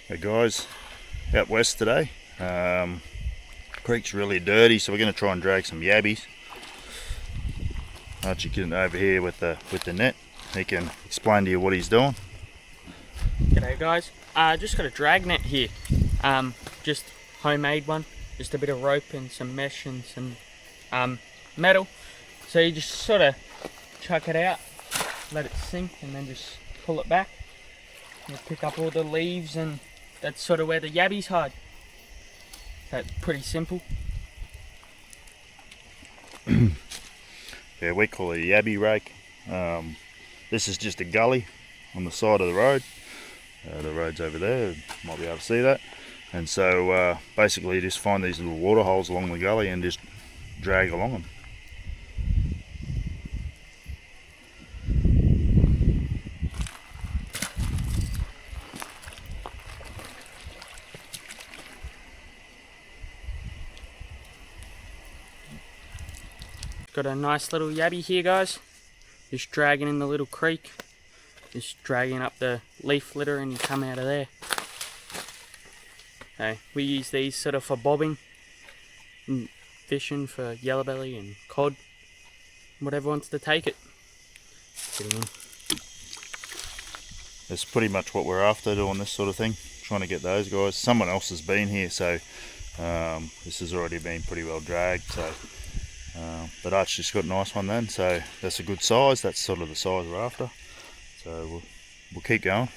Hey guys, out west today. Creek's really dirty, so we're going to try and drag some yabbies. Archie can over here with the net. He can explain to you what he's doing. G'day guys. Just got a drag net here. Just homemade one. Just a bit of rope and some mesh and some metal. So you just sort of chuck it out, let it sink, and then just pull it back. You pick up all the leaves, and that's sort of where the yabbies hide. That's pretty simple. Yeah, we call it a yabby rake. This is just a gully on the side of the road. The road's over there, you might be able to see that. And so basically you just find these little water holes along the gully and just drag along them. Got a nice little yabby here, guys. Just dragging in the little creek. Just dragging up the leaf litter, and you come out of there. Okay, we use these sort of for bobbing and fishing for yellowbelly and cod. Whatever wants to take it. Getting in. That's pretty much what we're after, doing this sort of thing. Trying to get those guys. Someone else has been here, so this has already been pretty well dragged. So, but Arch just got a nice one then, so that's a good size. That's sort of the size we're after. So we'll keep going.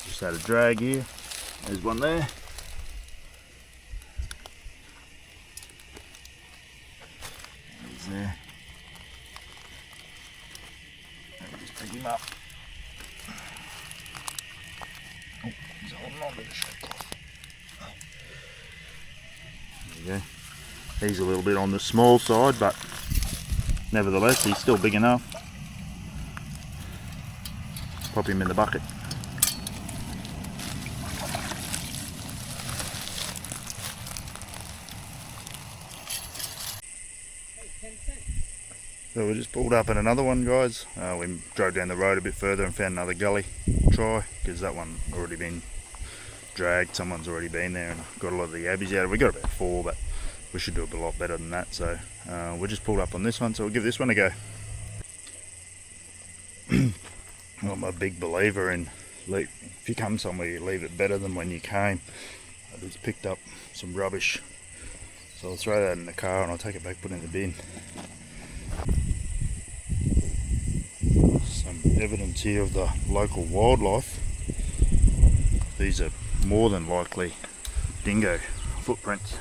Just had a drag here. There's one there. He's there. Let me just pick him up. Oh, he's holding on to the shot cloth. There you go. He's a little bit on the small side, but nevertheless he's still big enough. Pop him in the bucket. So we just pulled up in another one, guys. We drove down the road a bit further and found another gully to try, because that one already been dragged. Someone's already been there and got a lot of the yabbies out. We got about 4, but we should do a lot better than that. So we just pulled up on this one, so we'll give this one a go. I'm a big believer in, if you come somewhere, you leave it better than when you came. I just picked up some rubbish, so I'll throw that in the car and I'll take it back, put it in the bin. Some evidence here of the local wildlife. These are more than likely dingo footprints.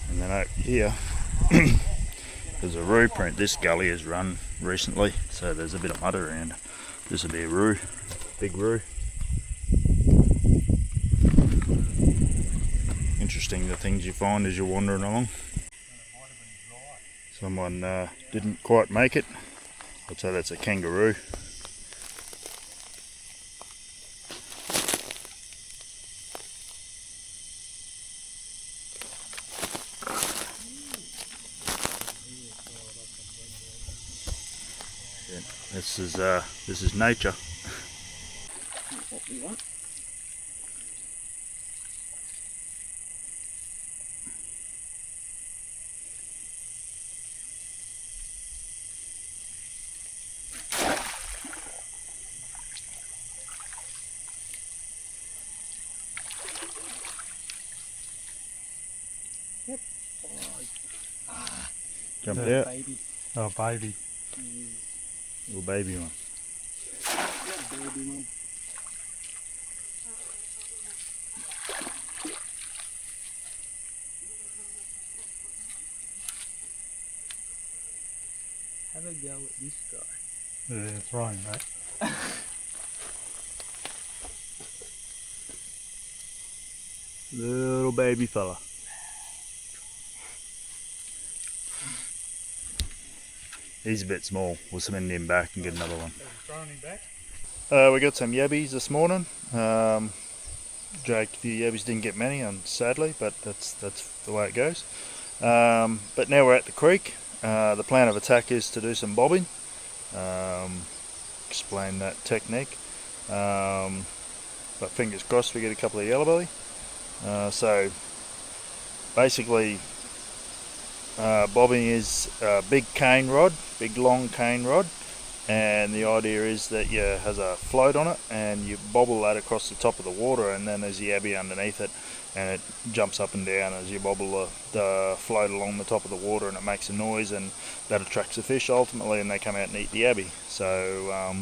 And then out here there's a roo print. This gully has run recently, so there's a bit of mud around. This would be a roo, big roo. Interesting the things you find as you're wandering along. Someone didn't quite make it. I'd say that's a kangaroo. This is nature. What we want. Yep. Jumped out. Baby. Oh, baby. Little baby one. Baby one. Have a go at this guy. Yeah, it's raining, mate. Little baby fella. He's a bit small. We'll send him back and get another one. Have you thrown him back? We got some yabbies this morning. dragged a few yabbies, didn't get many, sadly, but that's the way it goes. But now we're at the creek. The plan of attack is to do some bobbing. Explain that technique. But fingers crossed we get a couple of yellowbelly. So basically, bobbing is a big cane rod, big long cane rod, and the idea is that you has a float on it and you bobble that across the top of the water, and then there's the yabby underneath it, and it jumps up and down as you bobble the float along the top of the water, and it makes a noise, and that attracts the fish ultimately, and they come out and eat the yabby. So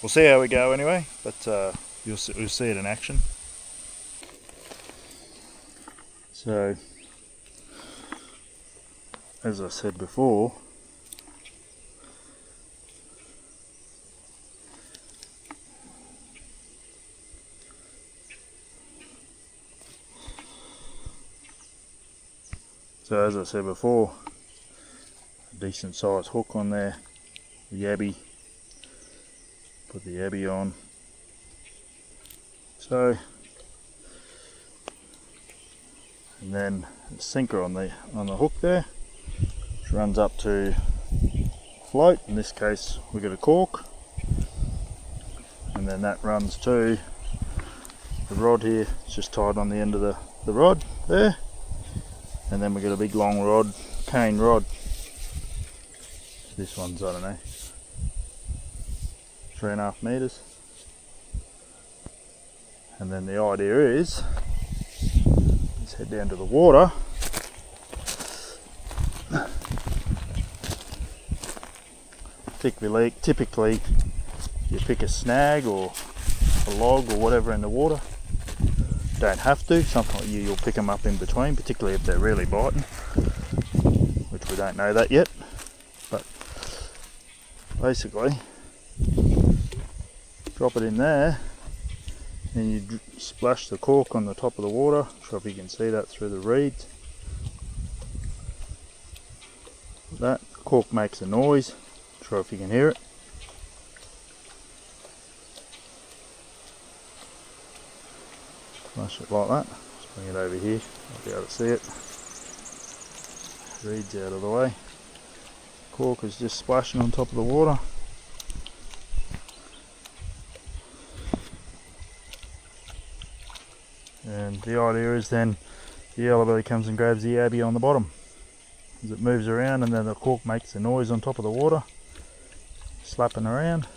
we'll see how we go anyway, but you'll see it in action. So as I said before, a decent sized hook on there, the yabby, put the yabby on. So, and then a sinker on the hook there, which runs up to float. In this case we got a cork, and then that runs to the rod here. It's just tied on the end of the rod there, and then we got a big long rod, cane rod. This one's, I don't know, 3.5 meters. And then the idea is, let's head down to the water. Typically you pick a snag or a log or whatever in the water. Don't have to, sometimes you'll pick them up in between, particularly if they're really biting, which we don't know that yet. But basically, drop it in there, and you splash the cork on the top of the water. Not sure if you can see that through the reeds. That cork makes a noise. Not sure if you can hear it. Splash it like that. Just bring it over here. I'll be able to see it. Reeds out of the way. Cork is just splashing on top of the water. And the idea is then the yellowbelly comes and grabs the yabby on the bottom as it moves around, and then the cork makes a noise on top of the water, slapping around.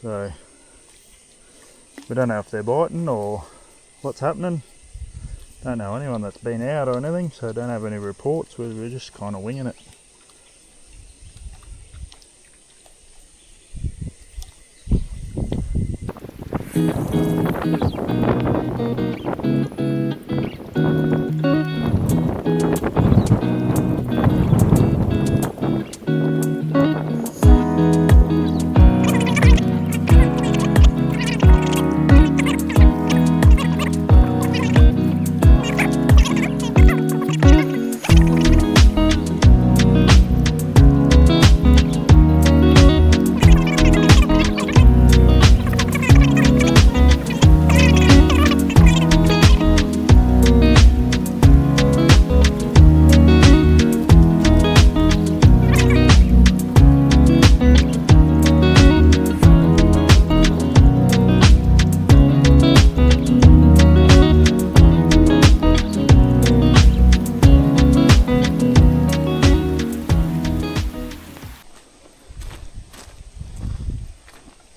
So we don't know if they're biting or what's happening. Don't know anyone that's been out or anything, so don't have any reports. We're just kind of winging it.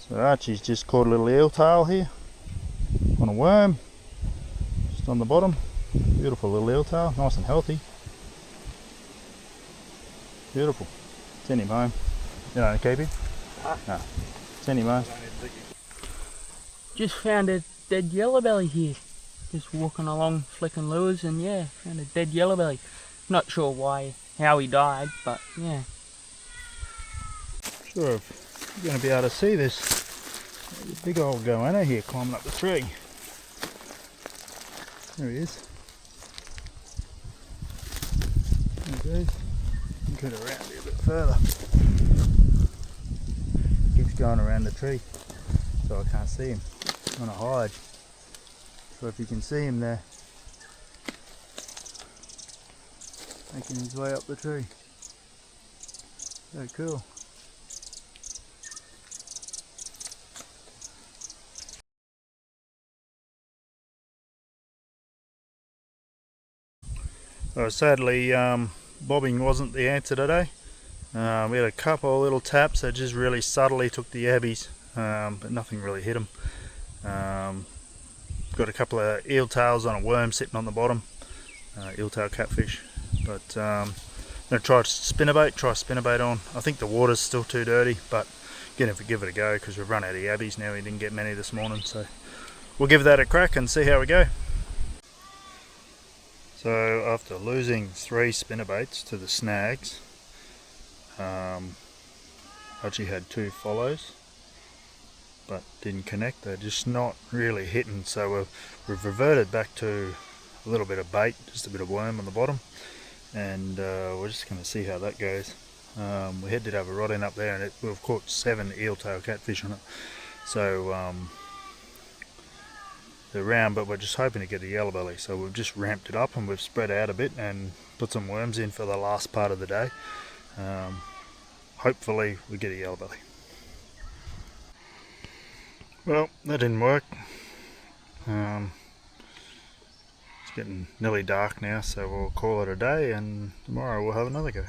So Archie's just caught a little eel tail here on a worm, just on the bottom. Beautiful little eel tail, nice and healthy. Beautiful. Send him home. You don't keep him? No. Send him home. Just found a dead yellowbelly here. Just walking along flicking lures, and yeah, found a dead yellowbelly. Not sure how he died, but yeah. Sure if you're going to be able to see this. There's a big old goanna here climbing up the tree. There he is. There he goes. Get around here a bit further. Keeps going around the tree. so I can't see him. I'm gonna hide. So if you can see him there, making his way up the tree. So cool. Sadly, bobbing wasn't the answer today. We had a couple of little taps that just really subtly took the yabbies, but nothing really hit them. Got a couple of eel tails on a worm sitting on the bottom, eel tail catfish. But I'm going to try spinnerbait on. I think the water's still too dirty, but again, if we give it a go, because we've run out of yabbies now, we didn't get many this morning, so we'll give that a crack and see how we go. So after losing 3 spinnerbaits to the snags, actually had 2 follows, but didn't connect. They're just not really hitting, so we've reverted back to a little bit of bait, just a bit of worm on the bottom, and we're just going to see how that goes. We did have a rod end up there, and we've caught 7 eel tail catfish on it, so they're round, but we're just hoping to get a yellowbelly. So we've just ramped it up and we've spread out a bit and put some worms in for the last part of the day. Hopefully we get a yellowbelly. Well, that didn't work. It's getting nearly dark now, so we'll call it a day, and tomorrow we'll have another go.